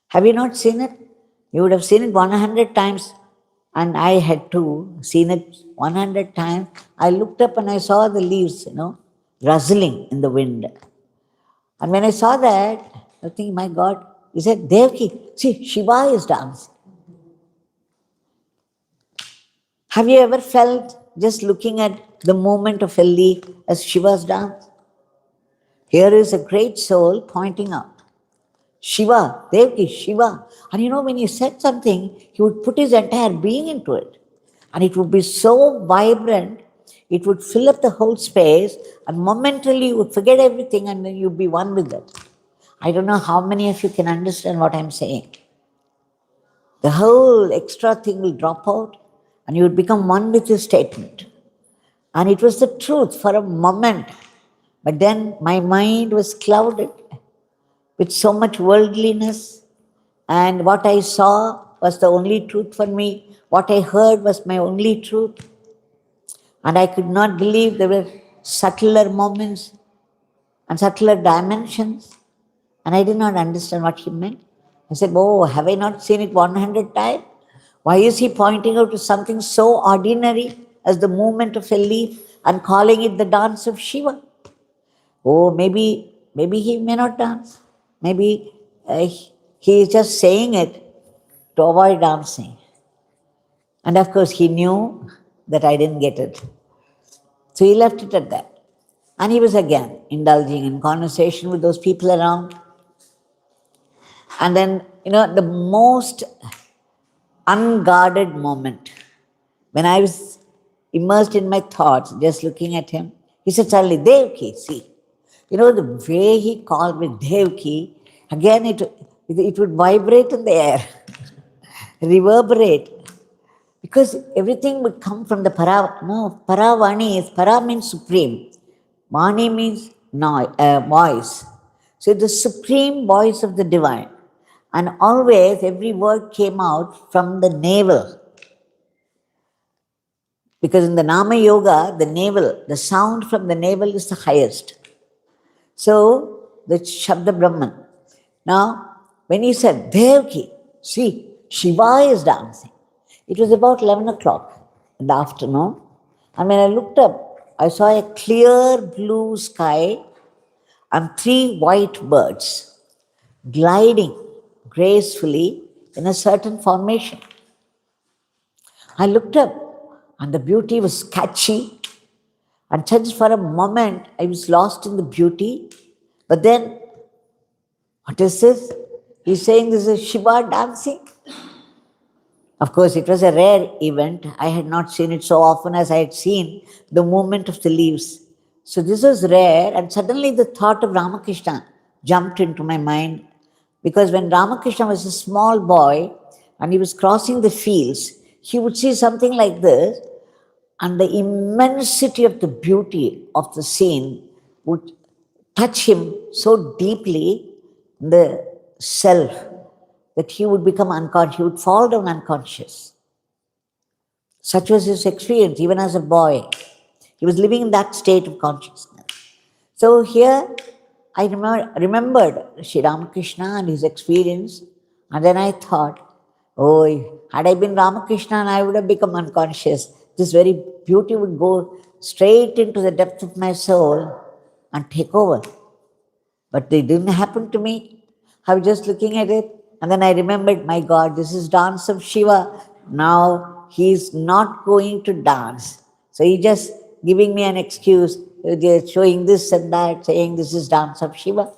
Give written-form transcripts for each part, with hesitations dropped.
Have you not seen it? You would have seen it 100 times. And I had too seen it 100 times. I looked up and I saw the leaves, rustling in the wind. And when I saw that, I think, my God, he said, Devaki, see, Shiva is dancing. Have you ever felt just looking at the movement of a leaf as Shiva's dance? Here is a great soul pointing out. Shiva, Devaki, Shiva. And when he said something, he would put his entire being into it. And it would be so vibrant, it would fill up the whole space, and momentarily you would forget everything and then you'd be one with it. I don't know how many of you can understand what I'm saying. The whole extra thing will drop out and you would become one with his statement. And it was the truth for a moment. But then my mind was clouded with so much worldliness, and what I saw was the only truth for me. What I heard was my only truth. And I could not believe there were subtler moments and subtler dimensions. And I did not understand what he meant. I said, oh, have I not seen it 100 times? Why is he pointing out to something so ordinary as the movement of a leaf and calling it the dance of Shiva? Oh, maybe he may not dance. Maybe he is just saying it to avoid dancing. And of course, he knew that I didn't get it. So he left it at that. And he was again indulging in conversation with those people around. And then, the most unguarded moment, when I was immersed in my thoughts, just looking at him, he said suddenly, Devaki, see. The way he called me Devaki, again it would vibrate in the air, reverberate. Because everything would come from the Paravani. Para means supreme. Vani means voice. So the supreme voice of the divine. And always every word came out from the navel. Because in the Nama Yoga, the navel, the sound from the navel is the highest. So, the Shabda Brahman. Now, when he said, Devaki, see, Shiva is dancing. It was about 11 o'clock in the afternoon. And when I looked up, I saw a clear blue sky and 3 white birds gliding gracefully in a certain formation. I looked up and the beauty was catchy. And just for a moment, I was lost in the beauty. But then, what is this? He's saying this is Shiva dancing. Of course, it was a rare event. I had not seen it so often as I had seen the movement of the leaves. So this was rare, and suddenly the thought of Ramakrishna jumped into my mind. Because when Ramakrishna was a small boy and he was crossing the fields, he would see something like this, and the immensity of the beauty of the scene would touch him so deeply in the self that he would become unconscious, he would fall down unconscious. Such was his experience, even as a boy. He was living in that state of consciousness. So here, I remembered Sri Ramakrishna and his experience, and then I thought, oh, had I been Ramakrishna, I would have become unconscious. This very beauty would go straight into the depth of my soul and take over. But it didn't happen to me. I was just looking at it, and then I remembered, my God, this is dance of Shiva. Now he is not going to dance. So he's just giving me an excuse, showing this and that, saying this is dance of Shiva.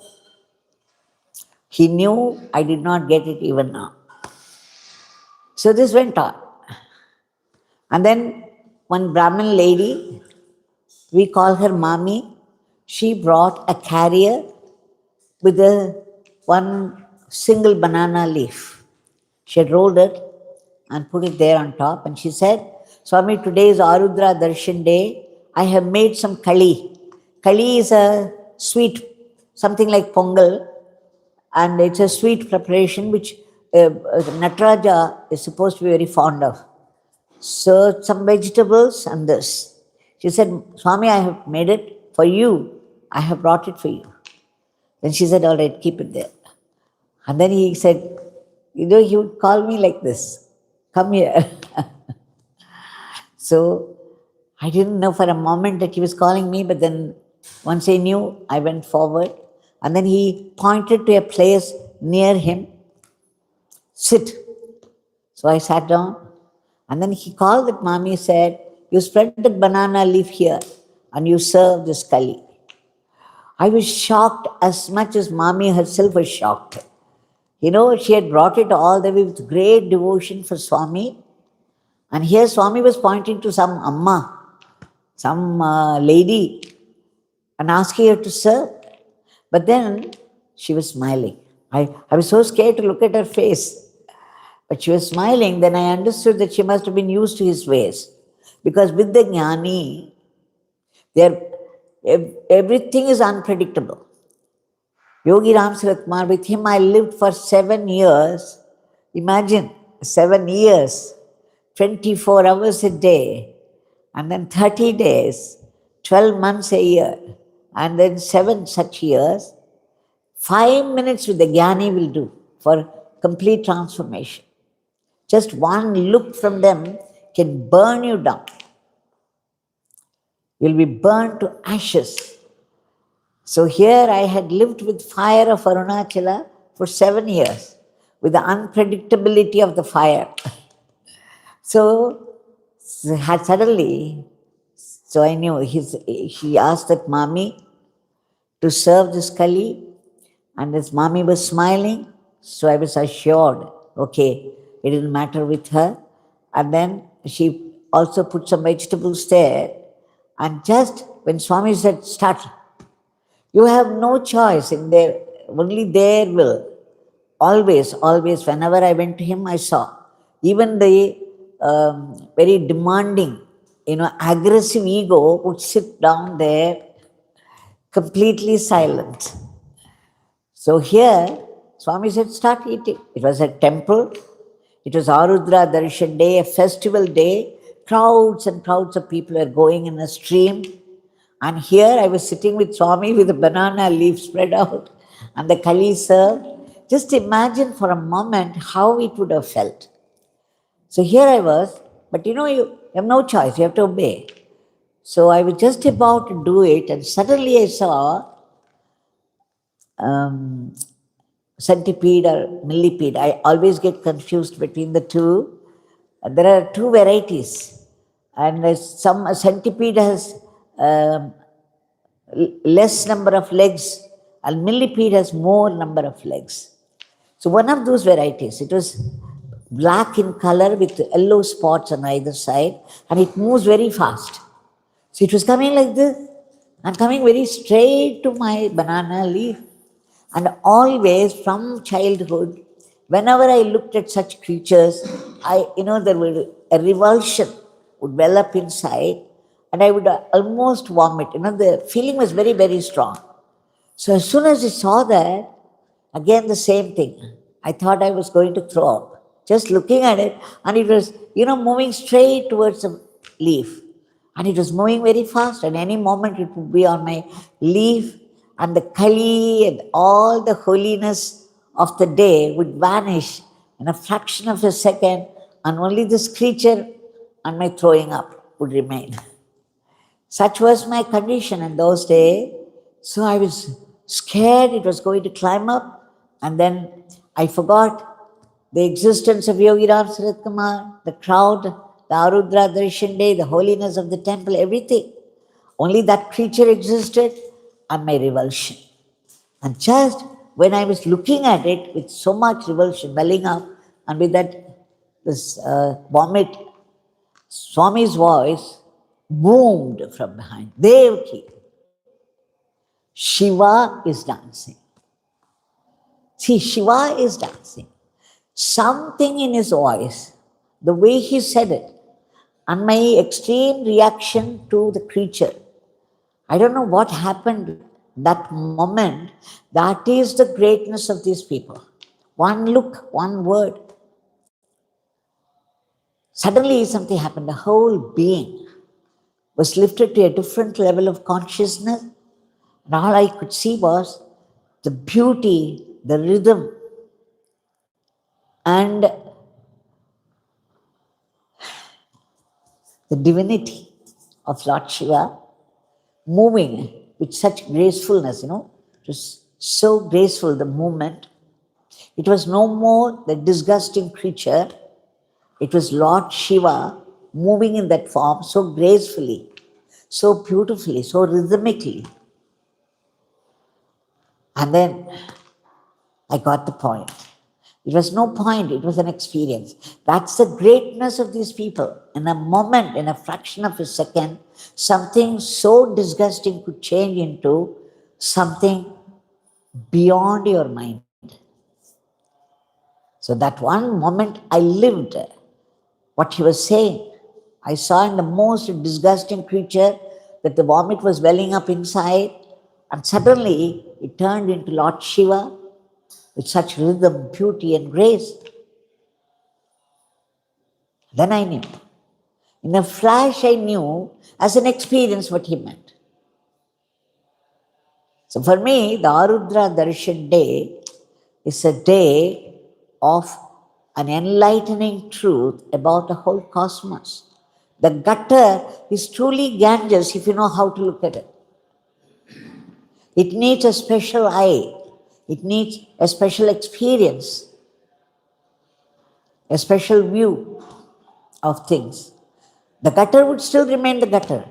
He knew I did not get it even now. So this went on. And then one Brahmin lady, we call her Mami, she brought a carrier with one single banana leaf. She had rolled it and put it there on top, and she said, Swami, today is Arudra Darshan day. I have made some kali. Kali is a sweet, something like pongal, and it's a sweet preparation which Nataraja is supposed to be very fond of. So some vegetables and this. She said, Swami, I have made it for you. I have brought it for you. Then she said, all right, keep it there. And then he said, He would call me like this, come here. So I didn't know for a moment that he was calling me, but then once I knew, I went forward. And then he pointed to a place near him, sit. So I sat down. And then he called that mommy, said, you spread that banana leaf here and you serve this kali. I was shocked as much as mommy herself was shocked. She had brought it all the way with great devotion for Swami. And here Swami was pointing to some amma, some lady, and asking her to serve. But then she was smiling. I was so scared to look at her face. But she was smiling. Then I understood that she must have been used to his ways. Because with the jnani, everything is unpredictable. Yogi Ramsuratkumar, with him I lived for 7 years. Imagine, 7 years, 24 hours a day, and then 30 days, 12 months a year, and then 7 such years. 5 minutes with the Jnani will do for complete transformation. Just one look from them can burn you down. You'll be burned to ashes. So here I had lived with fire of Arunachala for 7 years, with the unpredictability of the fire. So suddenly, so I knew he asked that mommy to serve this kali, and this mommy was smiling, so I was assured, okay, it didn't matter with her. And then she also put some vegetables there, and just when Swami said, start, you have no choice in there, only their will. Always, always, whenever I went to him, I saw. Even the very demanding, aggressive ego would sit down there completely silent. So here, Swami said, start eating. It was a temple. It was Arudra Darshan day, a festival day. Crowds and crowds of people were going in a stream. And here I was sitting with Swami with a banana leaf spread out and the kali served. Just imagine for a moment how it would have felt. So here I was, but you have no choice, you have to obey. So I was just about to do it, and suddenly I saw centipede or millipede. I always get confused between the two. There are two varieties, and a centipede has less number of legs, and millipede has more number of legs. So one of those varieties, it was black in color with yellow spots on either side, and it moves very fast. So it was coming like this, and coming very straight to my banana leaf. And always from childhood, whenever I looked at such creatures, there was a revulsion would well up inside, and I would almost vomit. The feeling was very, very strong. So as soon as I saw that, again the same thing. I thought I was going to throw up. Just looking at it, and it was, moving straight towards the leaf. And it was moving very fast, and any moment it would be on my leaf, and the kali and all the holiness of the day would vanish in a fraction of a second, and only this creature and my throwing up would remain. Such was my condition in those days. So I was scared it was going to climb up, and then I forgot the existence of Yogi Ramsuratkumar, the crowd, the Arudra Darshan day, the holiness of the temple, everything. Only that creature existed and my revulsion. And just when I was looking at it with so much revulsion welling up, and with this vomit, Swami's voice boomed from behind. Devaki, Shiva is dancing. See, Shiva is dancing. Something in his voice, the way he said it, and my extreme reaction to the creature. I don't know what happened that moment. That is the greatness of these people. One look, one word. Suddenly something happened. The whole being was lifted to a different level of consciousness. And all I could see was the beauty, the rhythm, And the divinity of Lord Shiva moving with such gracefulness, it was so graceful, the movement. It was no more the disgusting creature, it was Lord Shiva moving in that form so gracefully, so beautifully, so rhythmically. And then I got the point. It was no point, it was an experience. That's the greatness of these people. In a moment, in a fraction of a second, something so disgusting could change into something beyond your mind. So that one moment I lived what he was saying. I saw in the most disgusting creature that the vomit was welling up inside, and suddenly it turned into Lord Shiva with such rhythm, beauty, and grace. Then I knew. In a flash, I knew as an experience what he meant. So for me, the Arudra Darshan day is a day of an enlightening truth about the whole cosmos. The gutter is truly Ganges if you know how to look at it. It needs a special eye. It needs a special experience, a special view of things. The gutter would still remain the gutter,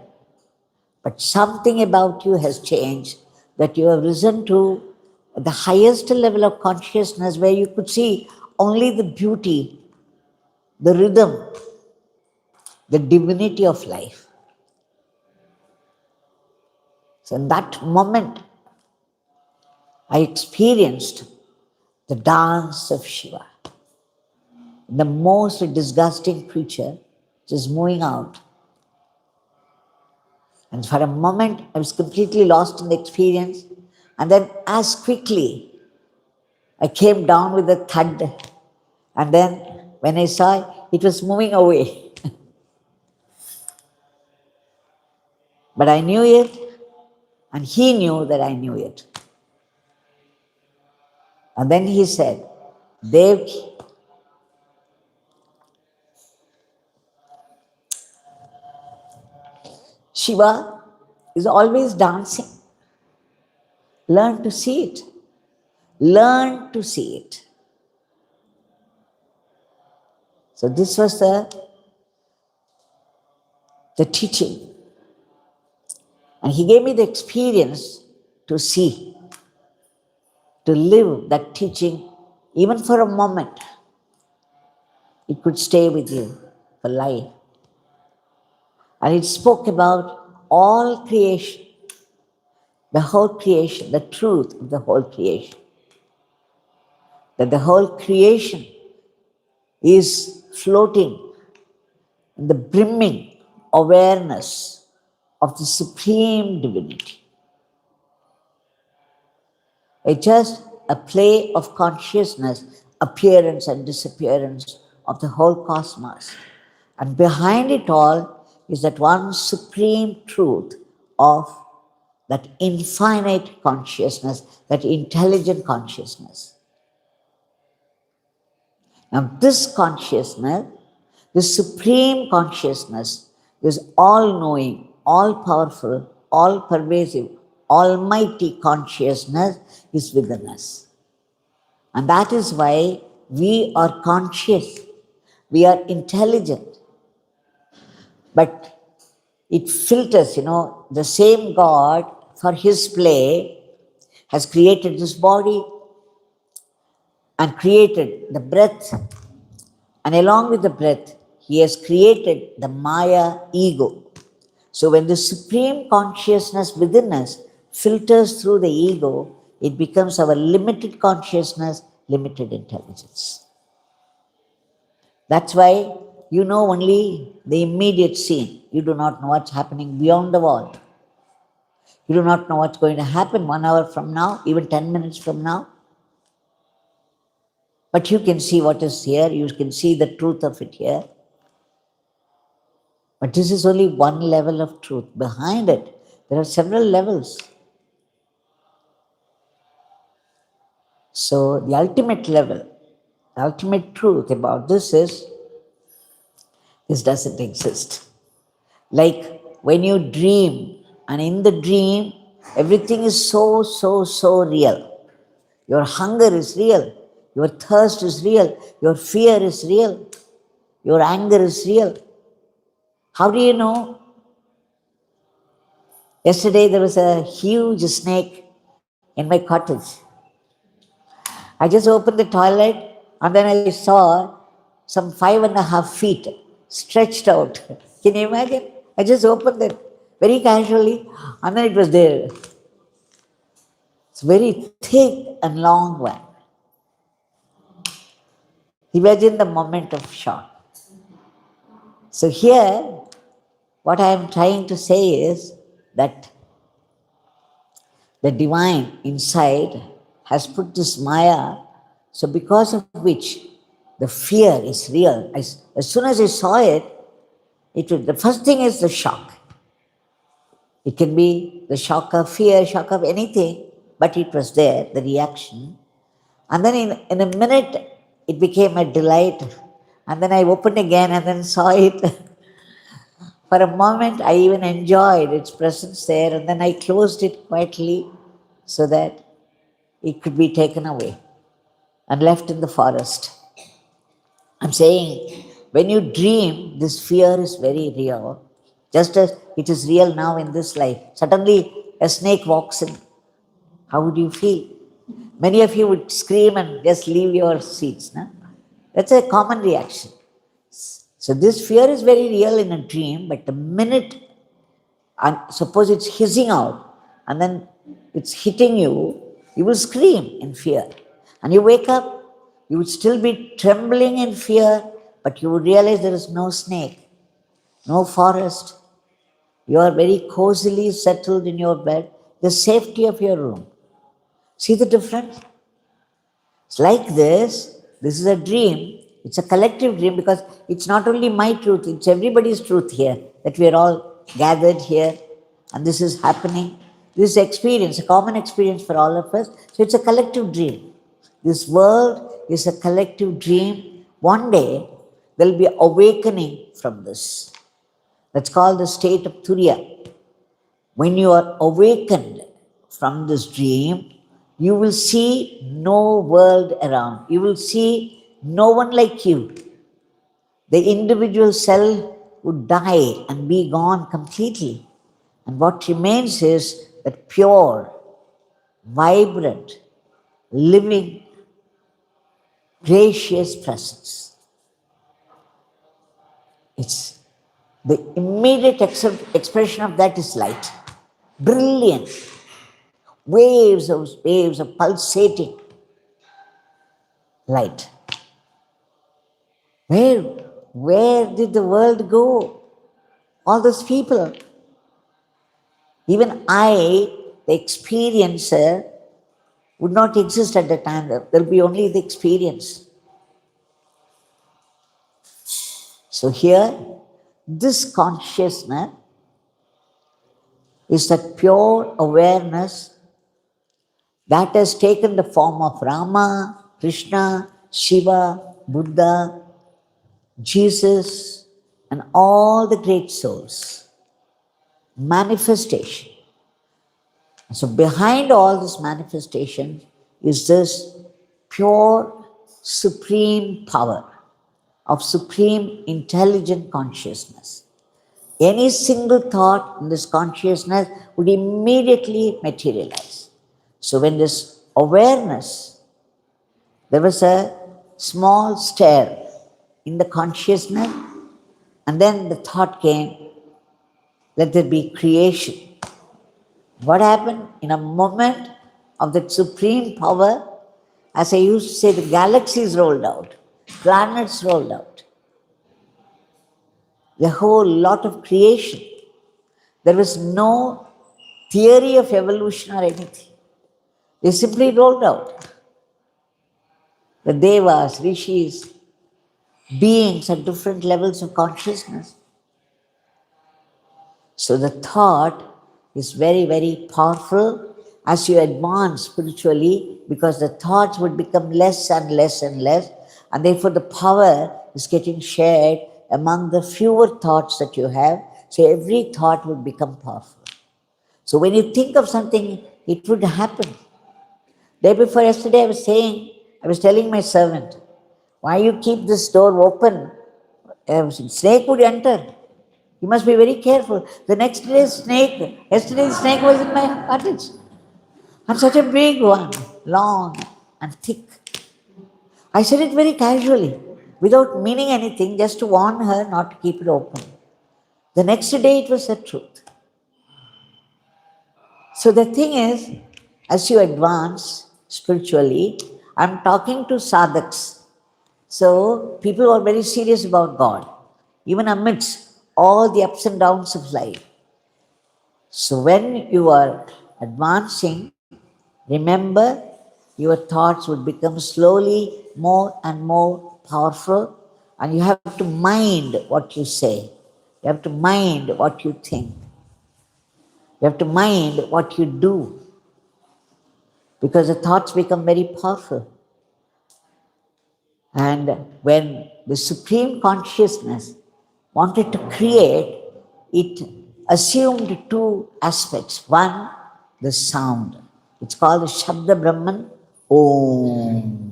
but something about you has changed, that you have risen to the highest level of consciousness where you could see only the beauty, the rhythm, the divinity of life. So in that moment, I experienced the dance of Shiva, the most disgusting creature just moving out. And for a moment, I was completely lost in the experience. And then as quickly, I came down with a thud. And then when I saw it was moving away. But I knew it, and he knew that I knew it. And then he said, Devaki, Shiva is always dancing. Learn to see it. Learn to see it. So this was the teaching. And he gave me the experience to see, to live that teaching even for a moment. It could stay with you for life. And it spoke about all creation, the whole creation, the truth of the whole creation. That the whole creation is floating in the brimming awareness of the supreme divinity. It's just a play of consciousness, appearance and disappearance of the whole cosmos. And behind it all is that one supreme truth of that infinite consciousness, that intelligent consciousness. Now, this consciousness, this supreme consciousness, is all knowing, all powerful, all pervasive, almighty consciousness is within us. And that is why we are conscious, we are intelligent. But it filters, the same God for his play has created this body and created the breath. And along with the breath, he has created the Maya ego. So when the supreme consciousness within us filters through the ego, it becomes our limited consciousness, limited intelligence. That's why you know only the immediate scene. You do not know what's happening beyond the wall. You do not know what's going to happen 1 hour from now, even 10 minutes from now. But you can see what is here, you can see the truth of it here. But this is only one level of truth. Behind it, there are several levels. So the ultimate level The ultimate truth about this is, this doesn't exist. Like when you dream, and in the dream, everything is so, so, so real. Your hunger is real. Your thirst is real. Your fear is real. Your anger is real. How do you know? Yesterday there was a huge snake in my cottage. I just opened the toilet and then I saw some 5.5 feet stretched out. Can you imagine? I just opened it very casually and then it was there. It's very thick and long one. Imagine the moment of shock. So here, what I am trying to say is that the divine inside has put this Maya, so because of which the fear is real. As soon as I saw it, the first thing is the shock. It can be the shock of fear, shock of anything, but it was there, the reaction. And then in a minute, it became a delight. And then I opened again and then saw it. For a moment, I even enjoyed its presence there, and then I closed it quietly so that it could be taken away and left in the forest. I'm saying, when you dream, this fear is very real, just as it is real now in this life. Suddenly, a snake walks in. How would you feel? Many of you would scream and just leave your seats. No? That's a common reaction. So this fear is very real in a dream, but the minute, and suppose it's hissing out, and then it's hitting you, you will scream in fear. And you wake up, you would still be trembling in fear, but you would realize there is no snake, no forest. You are very cozily settled in your bed, the safety of your room. See the difference? It's like this is a dream. It's a collective dream because it's not only my truth, it's everybody's truth here, that we are all gathered here and this is happening. This experience, a common experience for all of us. So it's a collective dream. This world is a collective dream. One day there will be awakening from this. That's called the state of Turiya. When you are awakened from this dream, you will see no world around. You will see no one like you. The individual self would die and be gone completely. And what remains is that pure, vibrant, living, gracious presence. It's the immediate expression of that is light. Brilliant. Waves of pulsating light. Where did the world go? All those people. Even I, the experiencer, would not exist at the time. There will be only the experience. So here, this consciousness is that pure awareness that has taken the form of Rama, Krishna, Shiva, Buddha, Jesus, and all the great souls. Manifestation. So behind all this manifestation is this pure, supreme power of supreme intelligent consciousness. Any single thought in this consciousness would immediately materialize. So when this awareness, there was a small stir in the consciousness, and then the thought came, let there be creation. What happened? In a moment of that supreme power, as I used to say, the galaxies rolled out, planets rolled out, the whole lot of creation. There was no theory of evolution or anything. They simply rolled out. The devas, rishis, beings at different levels of consciousness. So the thought is very, very powerful as you advance spiritually, because the thoughts would become less and less and less, And therefore the power is getting shared among the fewer thoughts that you have. So every thought would become powerful. So when you think of something, it would happen. Day before yesterday, I was telling my servant, why you keep this door open? A snake would enter. You must be very careful. The next day's snake, yesterday's snake was in my cottage. And such a big one, long and thick. I said it very casually, without meaning anything, just to warn her not to keep it open. The next day it was the truth. So the thing is, as you advance spiritually, I'm talking to sadhaks. So people who are very serious about God, even amidst all the ups and downs of life. So when you are advancing, remember your thoughts would become slowly more and more powerful, and you have to mind what you say. You have to mind what you think. You have to mind what you do, because the thoughts become very powerful. And when the Supreme Consciousness wanted to create, it assumed two aspects. One, the sound. It's called the Shabda Brahman, Om.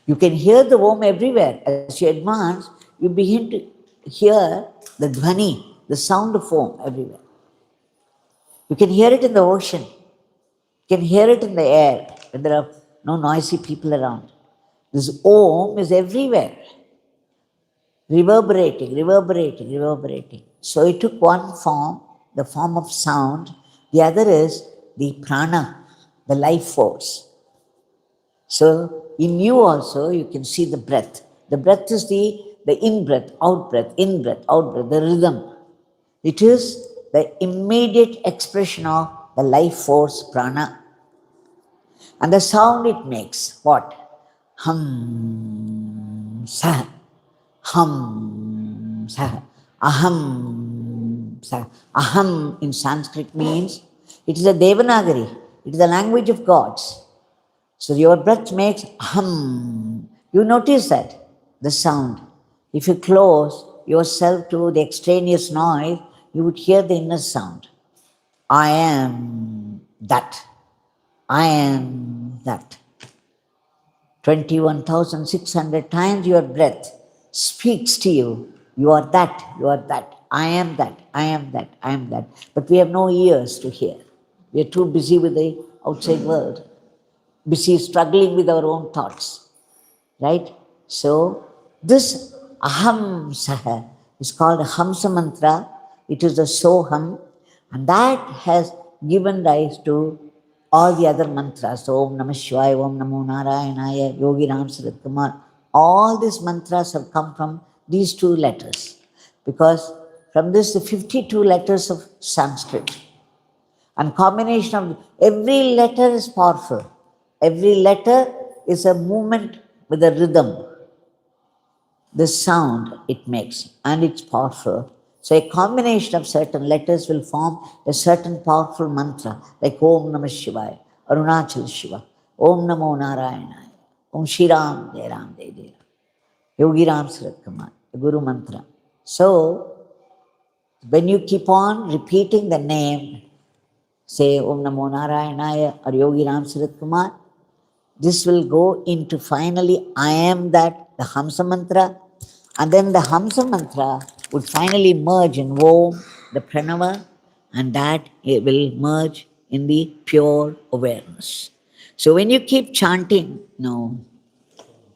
You can hear the Om everywhere. As you advance, you begin to hear the Dhvani, the sound of Om everywhere. You can hear it in the ocean. You can hear it in the air when there are no noisy people around. This Om is everywhere, reverberating, reverberating, reverberating. So it took one form, the form of sound. The other is the prana, the life force. So in you also you can see the breath. The breath is the in-breath, out-breath, in-breath, out-breath, the rhythm. It is the immediate expression of the life force, prana. And the sound it makes, what? Hum, sah, hum, sah, aham, sah. Aham in Sanskrit means, it is a Devanagari, it is the language of gods. So your breath makes hum. You notice that, the sound. If you close yourself to the extraneous noise, you would hear the inner sound. I am that. I am that. 21,600 times your breath speaks to you. You are that, you are that. I am that, I am that, I am that. But we have no ears to hear. We are too busy with the outside world, busy struggling with our own thoughts. Right? So, this aham saha is called a hamsa mantra. It is the soham, and that has given rise to all the other mantras. So, Om Namah Shivaya, Om Namo Narayanaya, Yogi Ramsuratkumar. All these mantras have come from these two letters, because from this the 52 letters of Sanskrit. And combination of every letter is powerful. Every letter is a movement with a rhythm, the sound it makes, and it's powerful. So a combination of certain letters will form a certain powerful mantra, like Om Namah Shivaya, Arunachal Shiva, Om Namo Narayanaya, Om Shri Ram Jai Ram Jai Jai Ram, Yogi Ramsuratkumar, the Guru Mantra. So when you keep on repeating the name, say Om Namo Narayanaya or Yogi Ramsuratkumar, this will go into finally I am that, the Hamsa Mantra, and then the Hamsa Mantra would finally merge in Om, the Pranava, and that it will merge in the pure awareness. So when you keep chanting, no,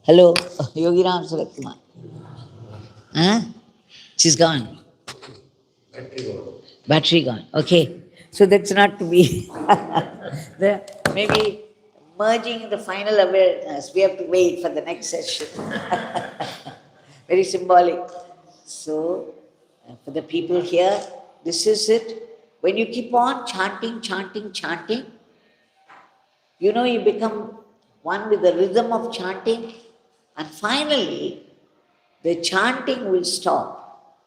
hello, Yogi Ramsuratkumar, huh? She's gone. Battery gone. Okay. So that's not to be maybe merging in the final awareness. We have to wait for the next session. Very symbolic. So, for the people here, this is it. When you keep on chanting, chanting, chanting, you know you become one with the rhythm of chanting, and finally the chanting will stop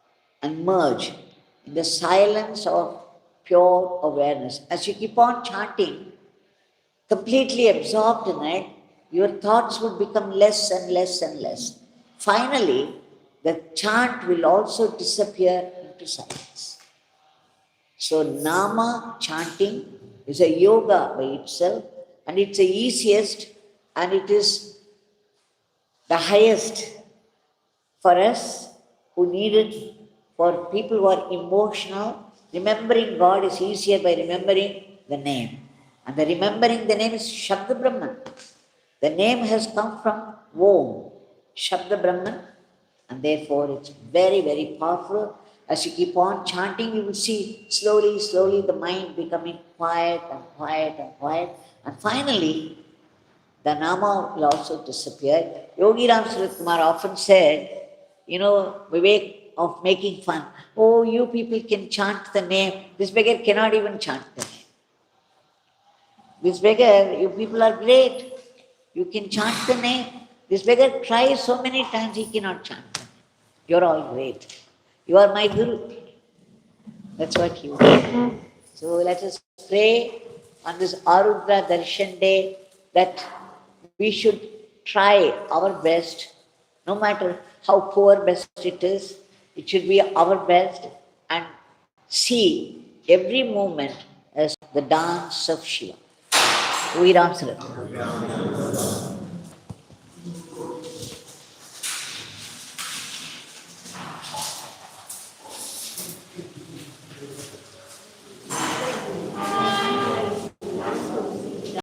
and merge in the silence of pure awareness. As you keep on chanting, completely absorbed in it, your thoughts would become less and less and less. Finally, the chant will also disappear into silence. So, Nama chanting is a yoga by itself, and it's the easiest and it is the highest for us who need it, for people who are emotional. Remembering God is easier by remembering the name. And the remembering the name is Shabda Brahman. The name has come from Om, Shabda Brahman, and therefore it's very, very powerful. As you keep on chanting, you will see slowly, slowly the mind becoming quiet and quiet and quiet. And finally, the Nama will also disappear. Yogi Ramsuratkumar often said, Vivek of making fun. Oh, you people can chant the name. This beggar cannot even chant the name. This beggar, you people are great. You can chant the name. This beggar tries so many times, he cannot chant the name. You're all great. You are my Guru. That's what he would say. So let us pray on this Arudra Darshan day that we should try our best, no matter how poor best it should be our best, and see every moment as the dance of Shiva. Yogi Ramsuratkumar.